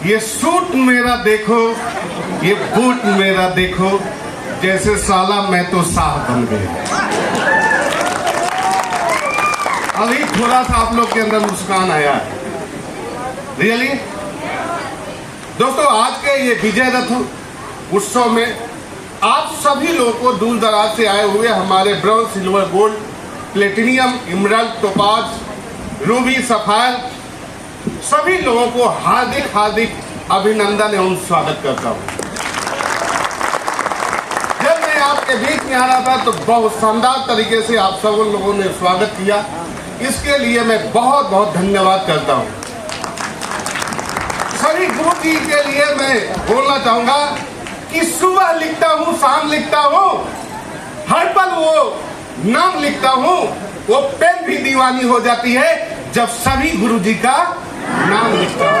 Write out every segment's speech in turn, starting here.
ये सूट मेरा देखो, ये बूट मेरा देखो, जैसे साला मैं तो साहब बन गया। अभी थोड़ा सा आप लोग के अंदर मुस्कान आया है। रियली दोस्तों, आज के ये विजय रथ उत्सव में आप सभी लोगों को दूर दराज से आए हुए हमारे bronze, silver, gold, platinum, emerald, topaz, Ruby, sapphire सभी लोगों को हार्दिक हार्दिक अभिनंदन एवं स्वागत करता हूं। जब मैं आपके बीच में आ रहा था तो बहुत शानदार तरीके से आप सब लोगों ने स्वागत किया, इसके लिए मैं बहुत बहुत धन्यवाद करता हूं। सभी गुरु जी के लिए मैं बोलना चाहूंगा कि सुबह लिखता हूं, शाम लिखता हूं, हर पल वो नाम लिखता हूं, वो पेन भी दीवानी हो जाती है जब सभी गुरु जी का नाम लिखता हूं।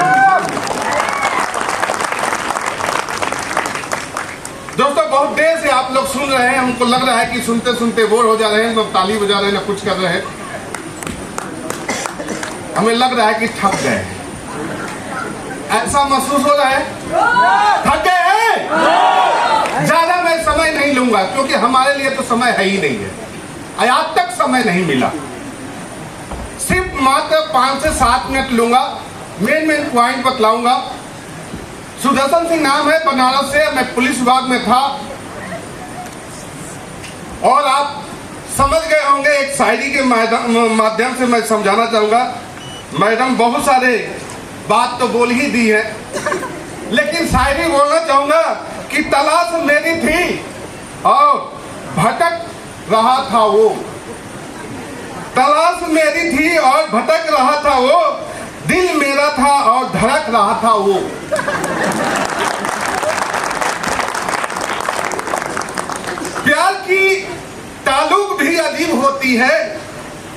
दोस्तों, बहुत देर से आप लोग सुन रहे हैं, हमको लग रहा है कि सुनते सुनते बोर हो जा रहे हैं, लोग ताली बजा रहे हैं ना कुछ कर रहे हैं, हमें लग रहा है कि थक गए हैं। ऐसा महसूस हो रहा है? थक गए हैं? ज्यादा मैं समय नहीं लूंगा क्योंकि हमारे लिए तो समय है ही नहीं है, आज तक समय नहीं मिला। सिर्फ मात्र 5 से 7 मिनट लूंगा, मेन पॉइंट बतलाऊंगा। सुदर्शन सिंह नाम है, बनारस से, मैं पुलिस विभाग में था और आप समझ गए होंगे। एक शायरी के माध्यम से मैं समझाना चाहूंगा। मैडम बहुत सारे बात तो बोल ही दी है, लेकिन शायरी बोलना चाहूंगा कि तलाश मेरी थी और भटक रहा था वो, तलाश मेरी थी और भटक रहा था वो, दिल मेरा था और धड़क रहा था वो। प्यार की ताल्लुक भी अजीब होती है,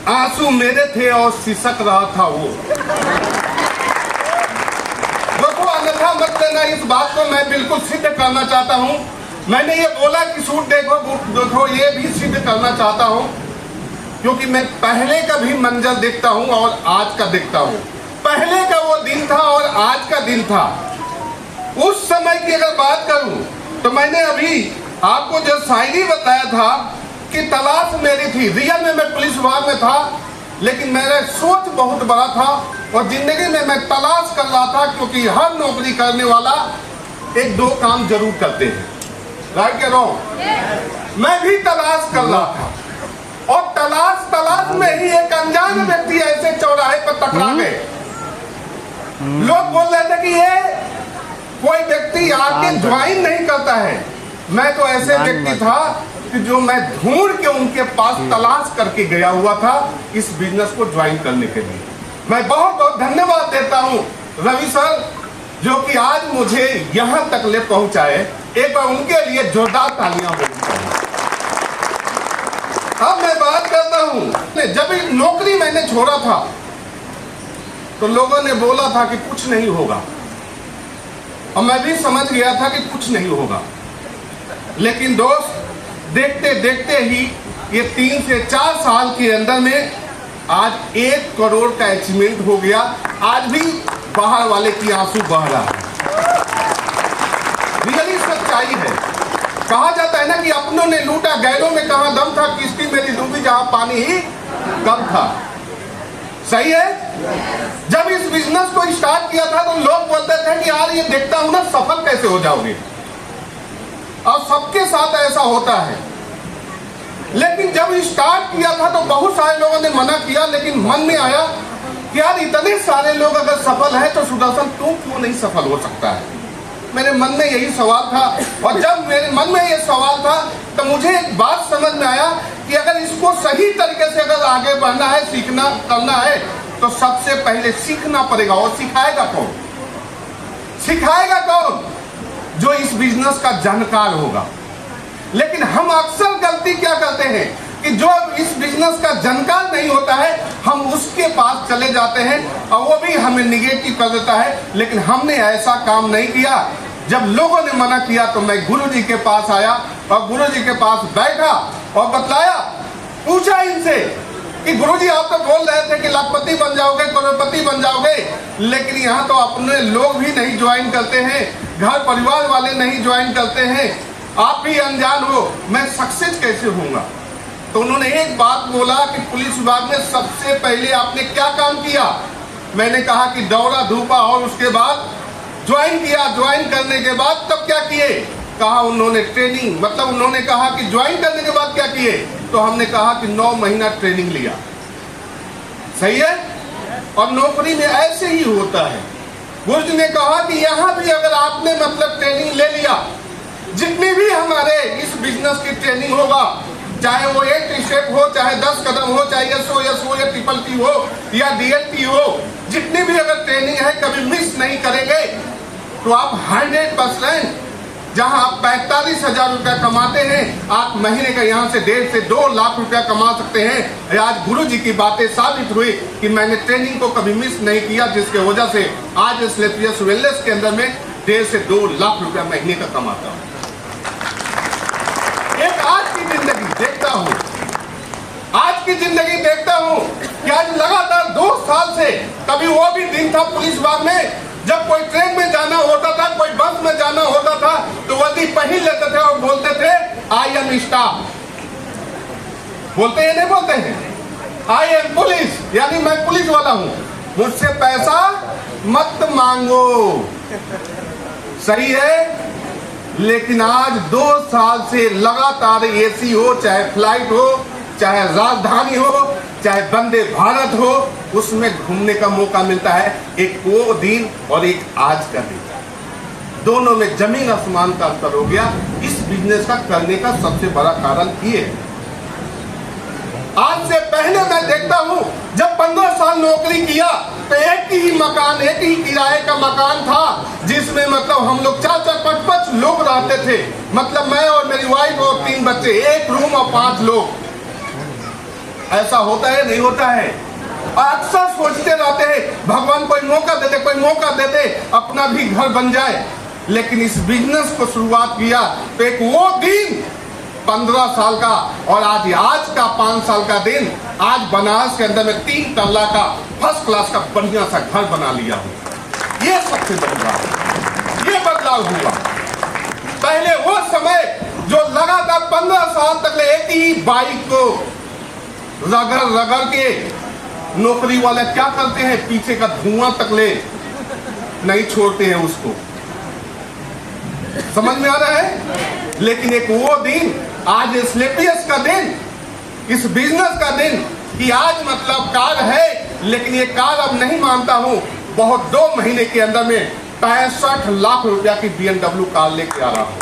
आंसू मेरे थे और सिसक रहा था वो। देखो, अन्यथा मत लेना, इस बात को मैं बिल्कुल सिद्ध करना चाहता हूं। मैंने ये बोला कि सूट देखो, बूट देखो, ये भी सिद्ध करना चाहता हूं क्योंकि मैं पहले का भी मंजर देखता हूं और आज का देखता हूं। पहले का वो दिन था और आज का दिन था। उस समय की अगर बात करूं तो मैंने अभी आपको जो शायरी बताया था कि तलाश मेरी थी, रियल में मैं पुलिस विभाग में था, लेकिन मेरा सोच बहुत बड़ा था और जिंदगी में मैं तलाश कर रहा था क्योंकि हर नौकरी करने वाला 1-2 काम जरूर करते हैं, राइट या रॉन्ग? मैं भी तलाश कर रहा था और तलाश में ही एक अनजान व्यक्ति ऐसे चौराहे पर टकरा गए। लोग बोल रहे थे कि ये कोई व्यक्ति आके ज्वाइन नहीं करता है। मैं तो ऐसे व्यक्ति था कि जो मैं ढूंढ के उनके पास तलाश करके गया हुआ था इस बिजनेस को ज्वाइन करने के लिए। मैं बहुत बहुत धन्यवाद देता हूं रवि सर, जो कि आज मुझे यहां तक ले पहुंचाए। एक बार उनके लिए जोरदार तालियां होनी चाहिए। अब मैं बात करता हूं, जब नौकरी मैंने छोड़ा था तो लोगों ने बोला था कि कुछ नहीं होगा और मैं भी समझ गया था कि कुछ नहीं होगा, लेकिन दोस्त देखते देखते ही ये 3 से 4 साल के अंदर में आज 1 करोड़ का अचीवमेंट हो गया। आज भी बाहर वाले की आंसू बह रहा है। रियली सच्चाई है। कहा जाता है ना कि अपनों ने लूटा गैरों में कहां दम था, किश्ती मेरी डूबी जहां पानी ही कम था। सही है। जब इस बिजनेस को स्टार्ट किया था तो लोग बोलते थे कि यार ये देखता हूं ना सफल कैसे हो जाओगे, और सबके साथ ऐसा होता है। लेकिन जब स्टार्ट किया था तो बहुत सारे लोगों ने मना किया, लेकिन मन में आया कि यार इतने सारे लोग अगर सफल है तो सुदर्शन तू क्यों नहीं सफल हो सकता है। मेरे मन में यही सवाल था और जब मेरे मन में ये सवाल था तो मुझे एक बात समझ में आया कि अगर इसको सही तरीके से अगर आगे बढ़ना है, सीखना करना है तो सबसे पहले सीखना पड़ेगा। और सिखाएगा कौन? सिखाएगा कौन? जो इस बिजनेस का जानकार होगा। लेकिन हम अक्सर गलती क्या करते हैं कि जो इस बिजनेस का जानकार नहीं होता है हम उसके पास चले जाते हैं और वो भी हमें निगेटिव कर देता है। लेकिन हमने ऐसा काम नहीं किया। जब लोगों ने मना किया तो मैं गुरुजी के पास आया और गुरुजी के पास बैठा और बतलाया, पूछा इनसे कि गुरुजी आप तो बोल रहे थे कि लाखपति बन जाओगे, करोड़पति बन जाओगे, लेकिन यहाँ तो अपने लोग भी नहीं ज्वाइन करते हैं, घर परिवार वाले नहीं ज्वाइन करते हैं, आप भी अनजान हो, मैं सक्सेस कैसे होऊंगा। तो उन्होंने एक बात बोला कि पुलिस विभाग में सबसे पहले आपने क्या काम किया। मैंने कहा कि दौड़ा धूपा और उसके बाद ज्वाइन किया। ज्वाइन करने के बाद तब क्या किए, कहा उन्होंने ट्रेनिंग, मतलब उन्होंने कहा कि ज्वाइन करने के बाद क्या किए, तो हमने कहा कि 9 महीना ट्रेनिंग लिया। सही है, और नौकरी में ऐसे ही होता है। गुरुजी ने कहा कि यहाँ भी अगर आपने मतलब ट्रेनिंग ले लिया, जितनी भी हमारे इस बिजनेस की ट्रेनिंग होगा, चाहे वो 8 स्टेप हो, चाहे 10 कदम हो, चाहे SOS हो या TTT हो या DLT हो, जितनी भी अगर ट्रेनिंग है कभी मिस नहीं करेंगे तो आप 100% जहां आप 45,000 रुपया कमाते हैं, आप महीने का यहाँ से 1.5 से 2 लाख रुपया कमा सकते हैं। आज गुरुजी की बातें साबित हुई कि मैंने ट्रेनिंग को कभी मिस नहीं किया, जिसके वजह से आज एस्क्लेपियस वेलनेस के अंदर में 1.5 से 2 लाख रुपया महीने का कमाता हूँ। एक आज की जिंदगी देखता हूँ, आज की जिंदगी देखता हूँ कि आज लगातार 2 साल से, कभी वो भी दिन था पुलिस विभाग में जब कोई ट्रेन में जाना होता था, कोई बस में जाना होता था, तो वर्दी पहन लेते थे और बोलते थे आई एम स्टाफ। बोलते हैं नहीं बोलते हैं, आई एम पुलिस, यानी मैं पुलिस वाला हूं, मुझसे पैसा मत मांगो। सही है, लेकिन आज 2 साल से लगातार AC हो, चाहे फ्लाइट हो, चाहे राजधानी हो, चाहे वंदे भारत हो, उसमें घूमने का मौका मिलता है। एक वो दिन और एक आज का दिन, दोनों में जमीन आसमान का अंतर हो गया। इस बिजनेस का करने का सबसे बड़ा कारण ये है। आज से पहले मैं देखता हूं, जब 15 साल नौकरी किया तो एक ही मकान, एक ही किराए का मकान था, जिसमें मतलब हम लोग 4-4, 5-5 लोग रहते थे। मतलब मैं और मेरी वाइफ और 3 बच्चे, एक रूम और 5 लोग। ऐसा होता है नहीं होता है, अक्सर सोचते रहते हैं भगवान कोई मौका दे दे, कोई मौका दे दे, अपना भी घर बन जाए। लेकिन इस बिजनेस को शुरुआत किया तो एक वो दिन 15 साल का और आज का 5 साल का दिन, आज बनारस के अंदर में 3 तल्ला का फर्स्ट क्लास का बढ़िया सा घर बना लिया हूं। ये सबसे बदलाव, ये बदलाव हुआ। पहले वो समय जो लगातार 15 साल तक एक ही बाइक को रगड़ के नौकरी वाले क्या करते हैं, पीछे का धुआं तक ले नहीं छोड़ते हैं उसको। समझ में आ रहा है। लेकिन एक वो दिन, आज एस्क्लेपियस का दिन, इस बिजनेस का दिन, कि आज मतलब कार है, लेकिन ये कार अब नहीं मानता हूं, बहुत 2 महीने के अंदर में 65 लाख रुपया की BMW कार लेके आ रहा हूं।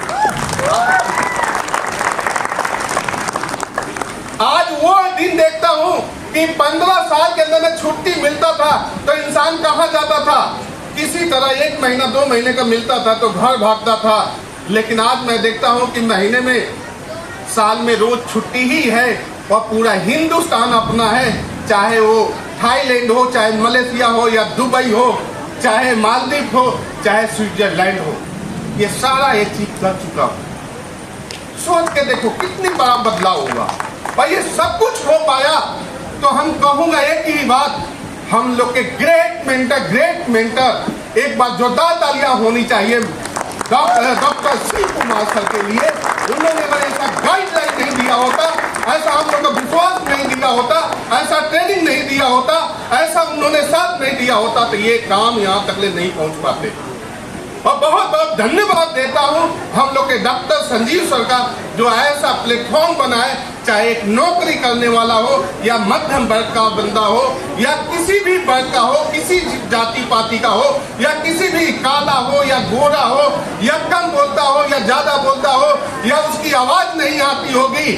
आज वो दिन देखता हूं कि 15 साल के अंदर में छुट्टी मिलता था तो इंसान कहां जाता था, किसी तरह 1 महीना 2 महीने का मिलता था तो घर भागता था। लेकिन आज मैं देखता हूं कि महीने में, साल में रोज छुट्टी ही है और पूरा हिंदुस्तान अपना है, चाहे वो थाईलैंड हो, चाहे मलेशिया हो या दुबई हो, चाहे मालदीव हो, चाहे स्विट्जरलैंड हो, ये सारा एक चीज कर चुका हूं। सोच के देखो कितनी बड़ा बदलाव हुआ। और ये सब कुछ हो पाया तो हम कहूंगा एक ही बात, हम लोग के ग्रेट मेंटर, एक बार जोरदार तालियां होनी चाहिए डॉक्टर श्री कुमार सर के लिए। उन्होंने अगर ऐसा गाइडलाइन नहीं दिया होता, ऐसा हम लोग को विश्वास नहीं दिया होता, ऐसा ट्रेनिंग नहीं दिया होता, ऐसा उन्होंने साथ नहीं दिया होता, तो ये काम यहाँ तक ले नहीं पहुंच पाते। और बहुत बहुत धन्यवाद देता हूं हम लोग के डॉक्टर संजीव सर का, जो ऐसा प्लेटफॉर्म बनाए, चाहे एक नौकरी करने वाला हो या मध्यम वर्ग का बंदा हो या किसी भी वर्ग का हो, किसी जाति पाति का हो या किसी भी काला हो या गोरा हो या कम बोलता हो या ज्यादा बोलता हो या उसकी आवाज नहीं आती होगी,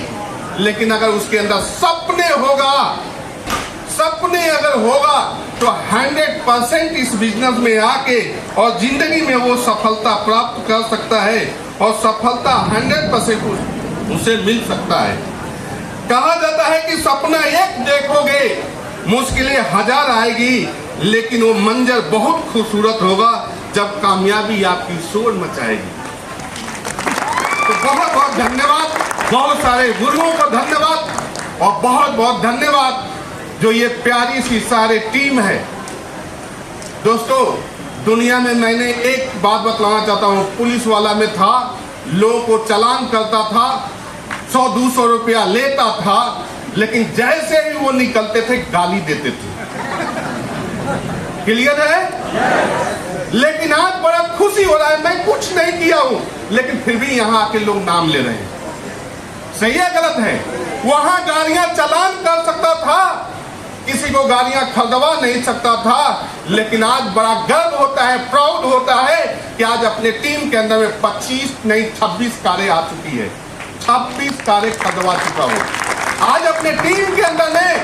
लेकिन अगर उसके अंदर सपने अगर होगा तो 100% इस बिजनेस में आके और जिंदगी में वो सफलता प्राप्त कर सकता है और सफलता 100% उसे मिल सकता है। कहा जाता है कि सपना एक देखोगे, मुश्किलें 1000 आएगी, लेकिन वो मंजर बहुत खूबसूरत होगा जब कामयाबी आपकी शोर मचाएगी। तो बहुत बहुत धन्यवाद, बहुत सारे गुरुओं को धन्यवाद और बहुत बहुत धन्यवाद जो ये प्यारी सी सारे टीम है। दोस्तों, दुनिया में मैंने एक बात बतलाना चाहता हूँ, पुलिस वाला में था, लोगों को चालान करता था, 100-200 रुपया लेता था, लेकिन जैसे ही वो निकलते थे गाली देते थे। क्लियर है? लेकिन आज बड़ा खुशी हो रहा है, मैं कुछ नहीं किया हूं, लेकिन फिर भी यहां आके लोग नाम ले रहे हैं। सही है गलत है? वहां गाड़ियां चालान कर सकता था, किसी को गाड़ियां खरीदवा नहीं सकता था, लेकिन आज बड़ा गर्व होता है, प्राउड होता है कि आज अपने टीम के अंदर में 25 नहीं 26 कारें आ चुकी है, 26 कारें खरीदवा चुका हूं। आज अपने टीम के अंदर में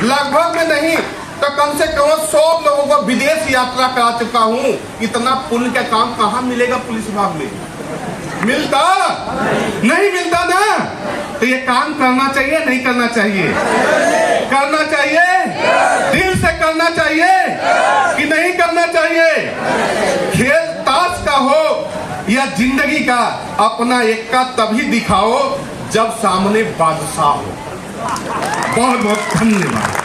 लगभग में नहीं तो कम से कम 100 लोगों को विदेश यात्रा करा चुका हूं। इतना पुण्य का काम कहां मिलेगा पुलिस विभाग में? मिलता नहीं मिलता ना। तो ये काम करना चाहिए नहीं करना चाहिए? करना चाहिए, दिल से करना चाहिए कि नहीं करना चाहिए? खेल ताश का हो या जिंदगी का, अपना एक्का तभी दिखाओ जब सामने बादशाह हो। बहुत बहुत धन्यवाद।